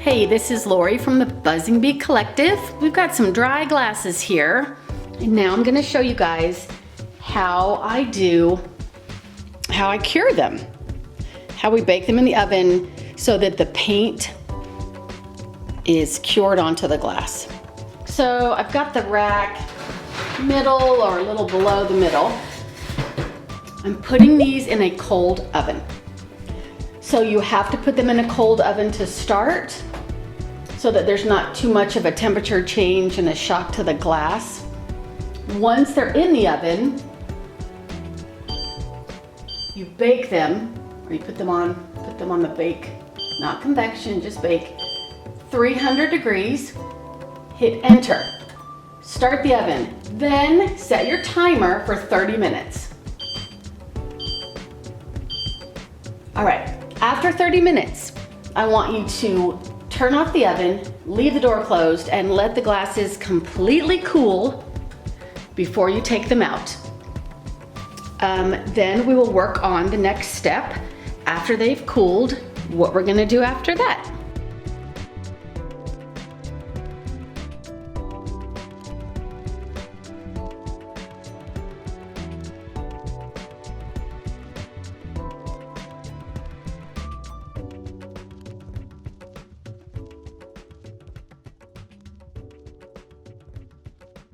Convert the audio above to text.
Hey, this is Lori from the Buzzing Bee Collective. We've got some dry glasses here. And now I'm gonna show you guys how I cure them. How we bake them in the oven so that the paint is cured onto the glass. So I've got the rack middle or a little below the middle. I'm putting these in a cold oven. So you have to put them in a cold oven to start so that there's not too much of a temperature change and a shock to the glass. Once they're in the oven, you bake them, or you put them on the bake, not convection, just bake. 300 degrees, hit enter. Start the oven, then set your timer for 30 minutes. All right, after 30 minutes, I want you to turn off the oven, leave the door closed, and let the glasses completely cool before you take them out. Then we will work on the next step after they've cooled, what we're gonna do after that.